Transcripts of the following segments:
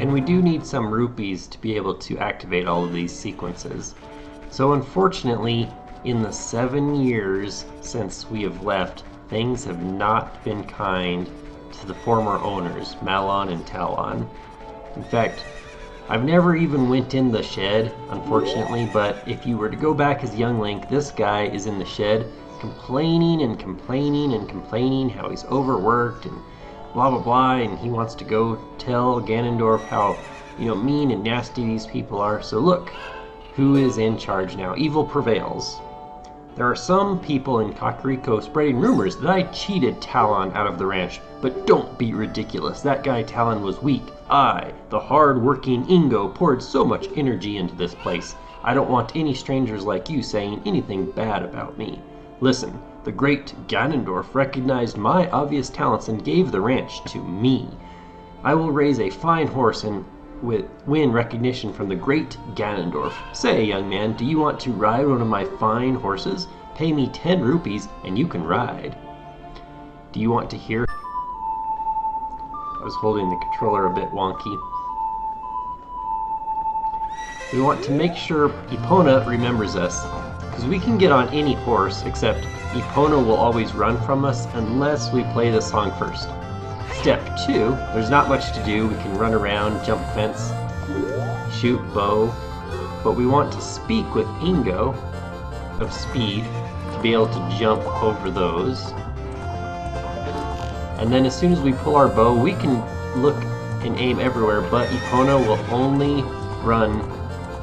and we do need some rupees to be able to activate all of these sequences. So unfortunately, in the 7 years since we have left, things have not been kind to the former owners, Malon and Talon. In fact, I've never even went in the shed, unfortunately, but if you were to go back as young Link, this guy is in the shed complaining and complaining and complaining how he's overworked and blah blah blah, and he wants to go tell Ganondorf how, mean and nasty these people are. So look, who is in charge now? Evil prevails. There are some people in Kakariko spreading rumors that I cheated Talon out of the ranch, but don't be ridiculous. That guy Talon was weak. I, the hard-working Ingo, poured so much energy into this place. I don't want any strangers like you saying anything bad about me. Listen, the great Ganondorf recognized my obvious talents and gave the ranch to me. I will raise a fine horse and win recognition from the great Ganondorf. Say, young man, do you want to ride one of my fine horses? Pay me 10 rupees and you can ride. Do you want to hear? I was holding the controller a bit wonky. We want to make sure Epona remembers us, because we can get on any horse, except Epona will always run from us unless we play the song first. Step 2, there's not much to do. We can run around, jump fence, shoot bow, but we want to speak with Ingo of speed to be able to jump over those. And then as soon as we pull our bow, we can look and aim everywhere, but Epona will only run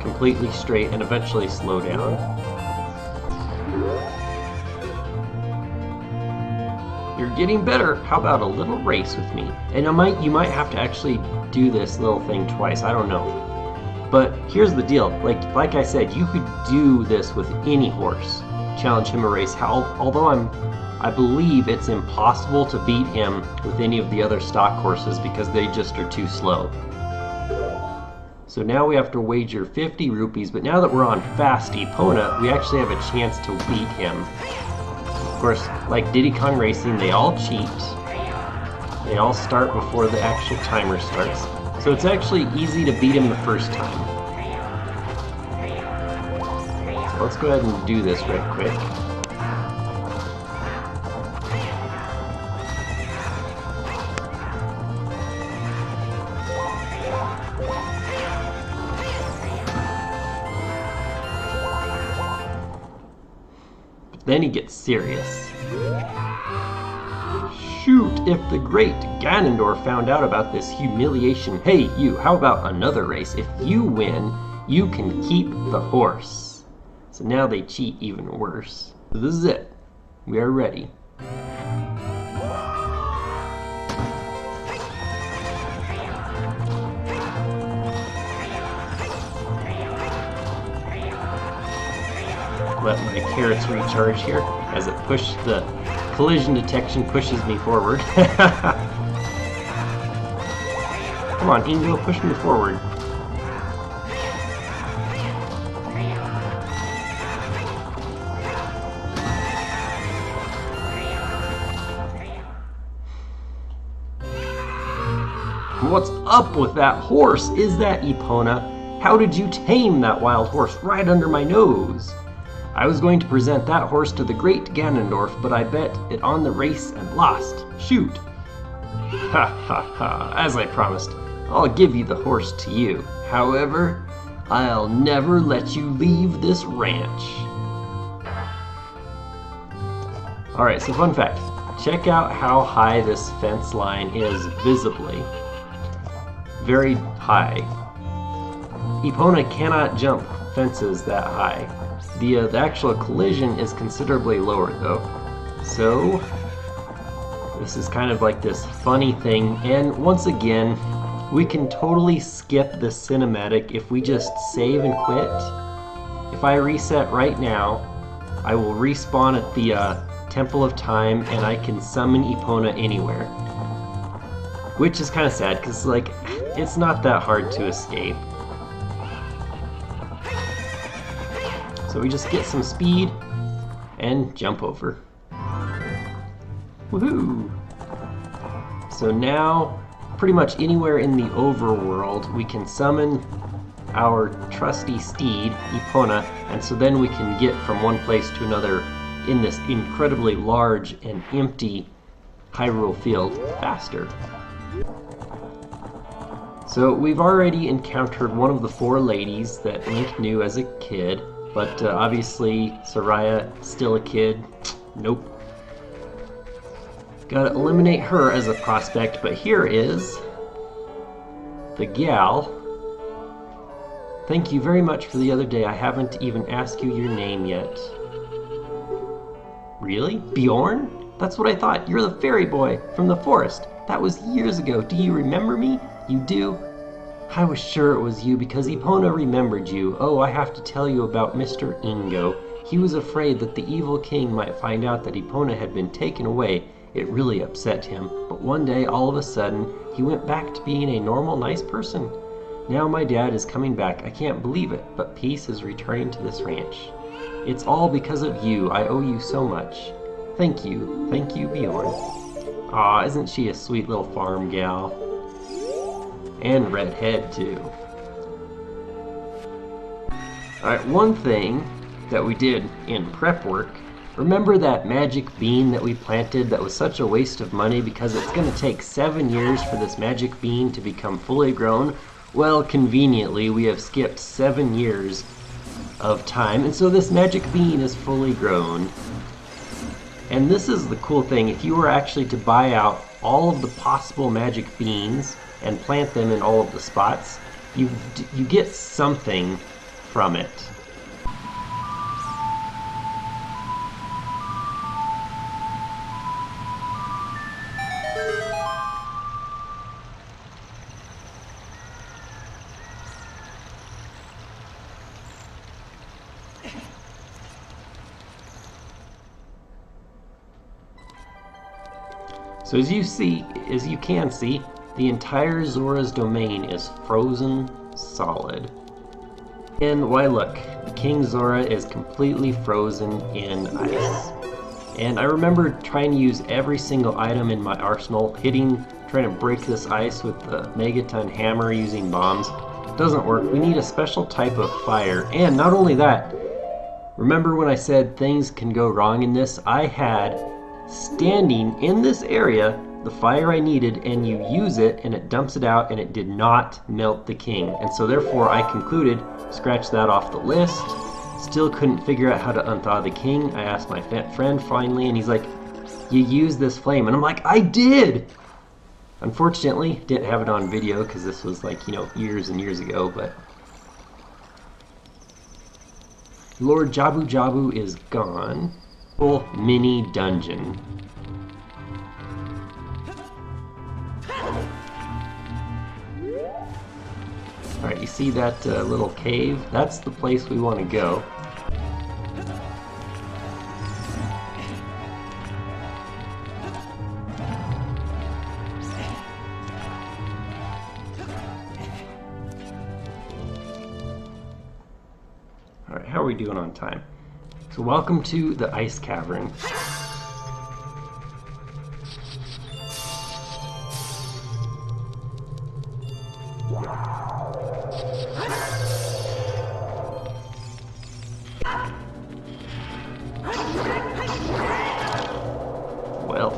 completely straight and eventually slow down. You're getting better. How about a little race with me? And you might have to actually do this little thing twice. I don't know. But here's the deal. Like I said, you could do this with any horse. Challenge him a race. Although I believe it's impossible to beat him with any of the other stock horses because they just are too slow. So now we have to wager 50 rupees, but now that we're on Fast Epona, we actually have a chance to beat him. Of course, like Diddy Kong Racing, they all cheat. They all start before the actual timer starts. So it's actually easy to beat him the first time. So let's go ahead and do this right quick. Then he gets serious. Shoot, if the great Ganondorf found out about this humiliation. Hey, you, how about another race? If you win, you can keep the horse. So now they cheat even worse. So this is it. We are ready. Let my carrots recharge here as it pushes the collision detection pushes me forward. Come on, Ingo, push me forward. What's up with that horse? Is that Epona? How did you tame that wild horse right under my nose? I was going to present that horse to the great Ganondorf, but I bet it on the race and lost. Shoot! Ha ha ha, as I promised, I'll give you the horse to you. However, I'll never let you leave this ranch. Alright, so fun fact. Check out how high this fence line is visibly. Very high. Epona cannot jump fences that high. The actual collision is considerably lower though. So this is kind of like this funny thing, and once again we can totally skip the cinematic if we just save and quit. If I reset right now, I will respawn at the Temple of Time and I can summon Epona anywhere. Which is kind of sad because it's not that hard to escape. So we just get some speed and jump over. Woohoo! So now pretty much anywhere in the overworld, we can summon our trusty steed, Epona, and so then we can get from one place to another in this incredibly large and empty Hyrule field faster. So we've already encountered one of the 4 ladies that Link knew as a kid, but obviously Soraya, still a kid. Nope. Gotta eliminate her as a prospect, but here is the gal. Thank you very much for the other day. I haven't even asked you your name yet. Really? Bjorn? That's what I thought. You're the fairy boy from the forest. That was years ago. Do you remember me? You do? I was sure it was you because Epona remembered you. Oh, I have to tell you about Mr. Ingo. He was afraid that the evil king might find out that Epona had been taken away. It really upset him. But one day, all of a sudden, he went back to being a normal, nice person. Now my dad is coming back. I can't believe it, but peace is returning to this ranch. It's all because of you. I owe you so much. Thank you, Bjorn. Aw, isn't she a sweet little farm gal? And redhead, too. Alright, one thing that we did in prep work, remember that magic bean that we planted that was such a waste of money because it's going to take 7 years for this magic bean to become fully grown? Well, conveniently, we have skipped 7 years of time, and so this magic bean is fully grown. And this is the cool thing. If you were actually to buy out all of the possible magic beans and plant them in all of the spots, you get something from it. So as you can see, the entire Zora's domain is frozen solid. And why look, King Zora is completely frozen in ice. And I remember trying to use every single item in my arsenal, trying to break this ice with the megaton hammer using bombs. It doesn't work. We need a special type of fire. And not only that, remember when I said things can go wrong in this? I had standing in this area the fire I needed, and you use it and it dumps it out and it did not melt the king. And so therefore I concluded, scratch that off the list. Still couldn't figure out how to unthaw the king. I asked my friend finally and he's like, you used this flame. And I'm like, I did! Unfortunately, didn't have it on video because this was like, years and years ago, but Lord Jabu Jabu is gone. Full mini dungeon. Alright, you see that little cave? That's the place we want to go. Alright, how are we doing on time? So welcome to the Ice Cavern. Well.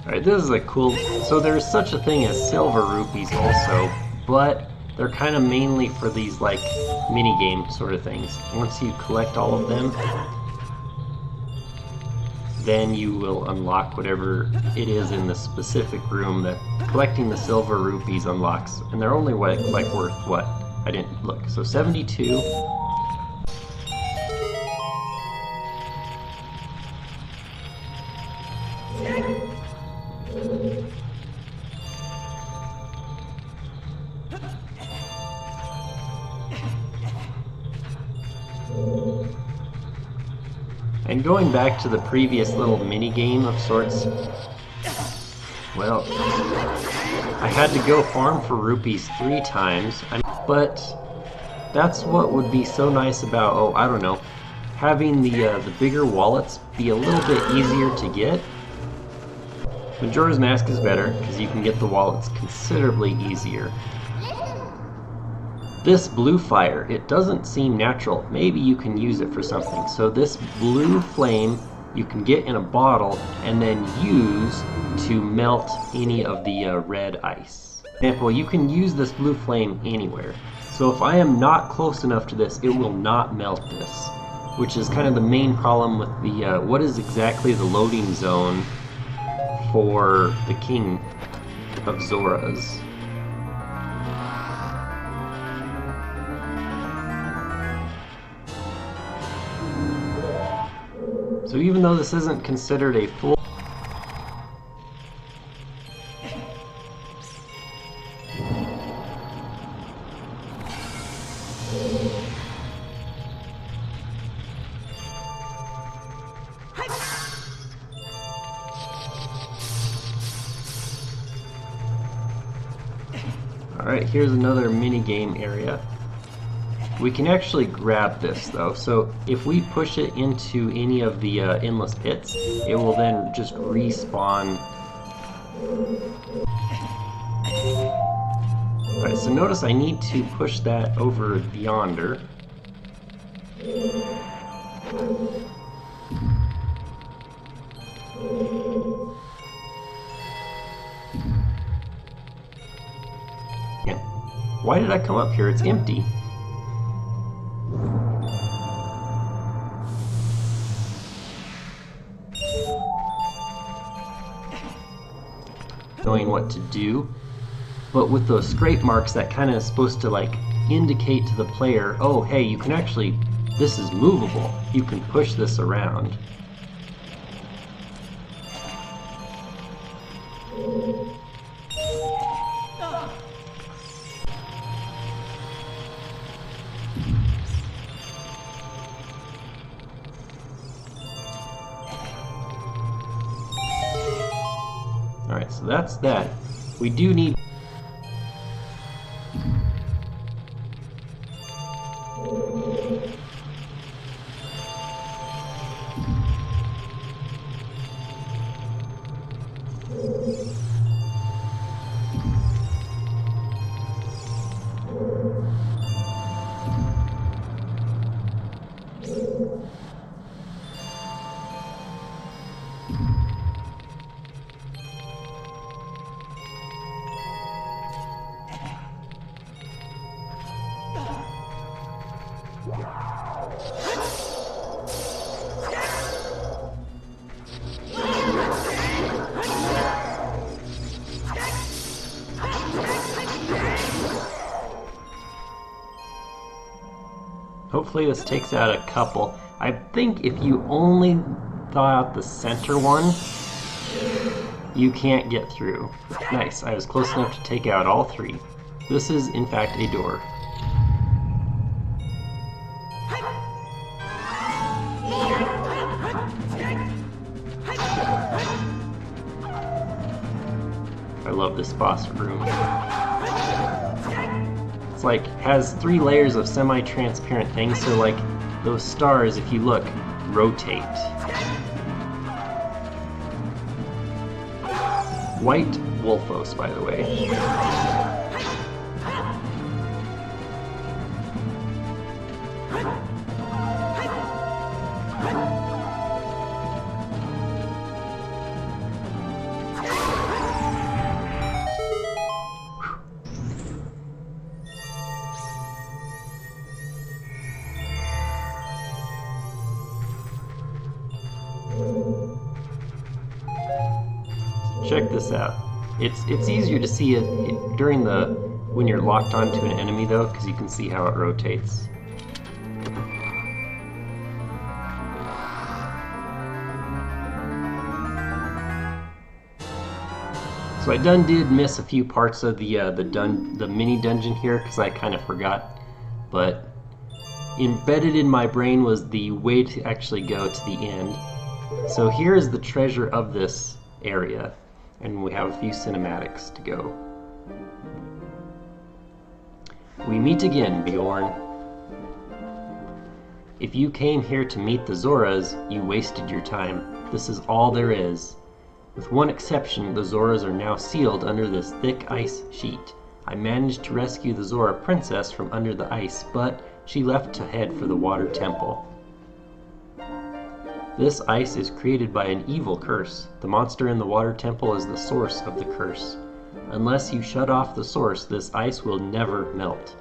Alright, this is a cool... So there's such a thing as silver rupees also, but they're kind of mainly for these, like, mini-game sort of things. Once you collect all of them, then you will unlock whatever it is in the specific room that collecting the silver rupees unlocks. And they're only, like worth what? I didn't look. So 72... And going back to the previous little mini game of sorts, well, I had to go farm for rupees 3 times, but that's what would be so nice about, oh, I don't know, having the bigger wallets be a little bit easier to get. Majora's Mask is better, because you can get the wallets considerably easier. This blue fire, it doesn't seem natural. Maybe you can use it for something. So this blue flame you can get in a bottle and then use to melt any of the red ice. For example, you can use this blue flame anywhere. So if I am not close enough to this, it will not melt this, which is kind of the main problem with the, what is exactly the loading zone for the King of Zoras. So even though this isn't considered a full... Alright, here's another mini game area. We can actually grab this though, so if we push it into any of the endless pits, it will then just respawn. Alright, so notice I need to push that over yonder. Yeah. Why did I come up here? It's empty. Knowing what to do, but with those scrape marks that kind of is supposed to like indicate to the player, oh hey, you can actually, this is movable, you can push this around. Alright, so that's that. We do need... Hopefully this takes out a couple. I think if you only thaw out the center one, you can't get through. Nice, I was close enough to take out all 3. This is, in fact, a door. I love this boss room. It's like, has 3 layers of semi-transparent things, so like, those stars, if you look, rotate. White Wolfos, by the way. Check this out. It's easier to see it during the when you're locked onto an enemy though, because you can see how it rotates. So I did miss a few parts of the mini dungeon here because I kind of forgot, but embedded in my brain was the way to actually go to the end. So here is the treasure of this area, and we have a few cinematics to go. We meet again, Bjorn. If you came here to meet the Zoras, you wasted your time. This is all there is. With one exception, the Zoras are now sealed under this thick ice sheet. I managed to rescue the Zora princess from under the ice, but she left to head for the water temple. This ice is created by an evil curse. The monster in the water temple is the source of the curse. Unless you shut off the source, this ice will never melt.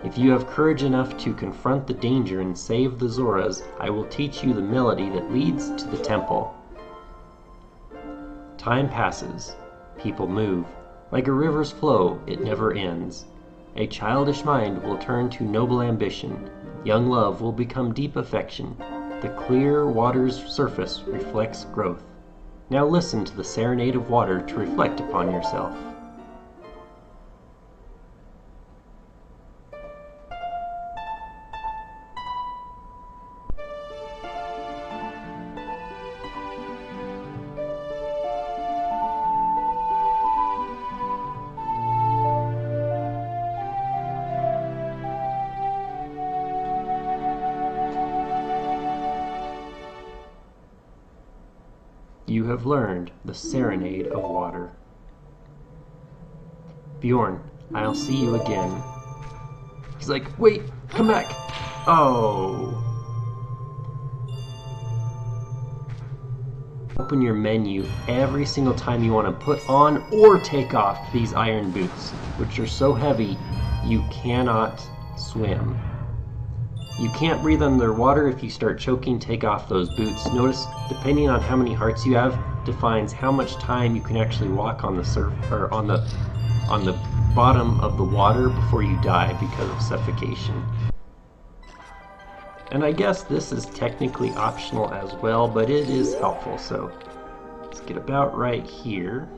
If you have courage enough to confront the danger and save the Zoras, I will teach you the melody that leads to the temple. Time passes. People move. Like a river's flow, it never ends. A childish mind will turn to noble ambition. Young love will become deep affection. The clear water's surface reflects growth. Now listen to the serenade of water to reflect upon yourself. You have learned the serenade of water. Bjorn, I'll see you again. He's like, wait, come back. Oh. Open your menu every single time you want to put on or take off these iron boots, which are so heavy you cannot swim. You can't breathe underwater if you start choking. Take off those boots. Notice, depending on how many hearts you have, defines how much time you can actually walk on the or on the bottom of the water before you die because of suffocation. And I guess this is technically optional as well, but it is helpful. So let's get about right here.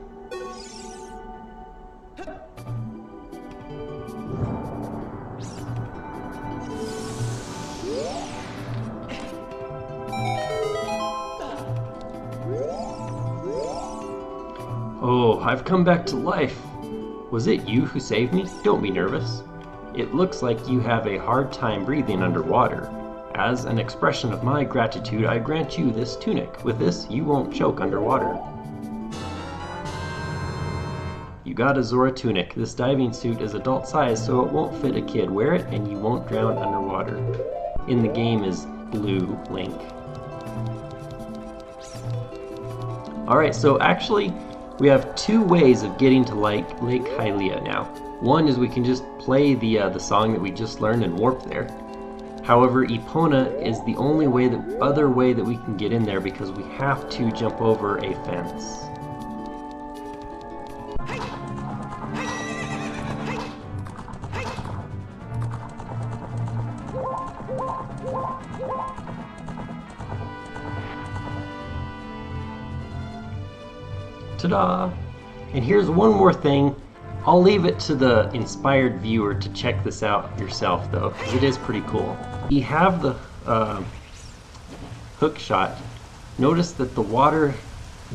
Oh, I've come back to life. Was it you who saved me? Don't be nervous. It looks like you have a hard time breathing underwater. As an expression of my gratitude, I grant you this tunic. With this, you won't choke underwater. You got a Zora tunic. This diving suit is adult size, so it won't fit a kid. Wear it and you won't drown underwater. In the game is Blue Link. Alright, so actually, we have two ways of getting to Lake Hylia now. One is we can just play the song that we just learned and warp there. However, Epona is the only other way that we can get in there because we have to jump over a fence. Ta-da! And here's one more thing. I'll leave it to the inspired viewer to check this out yourself though, because it is pretty cool. We have the hook shot. Notice that the water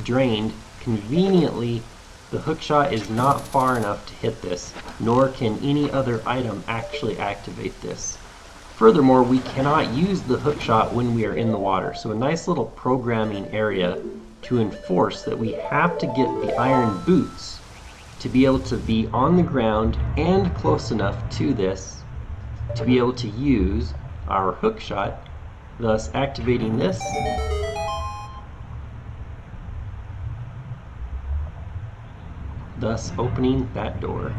drained. Conveniently, the hook shot is not far enough to hit this, nor can any other item actually activate this. Furthermore, we cannot use the hook shot when we are in the water, so a nice little programming area to enforce that we have to get the iron boots to be able to be on the ground and close enough to this to be able to use our hook shot, thus activating this thus opening that door.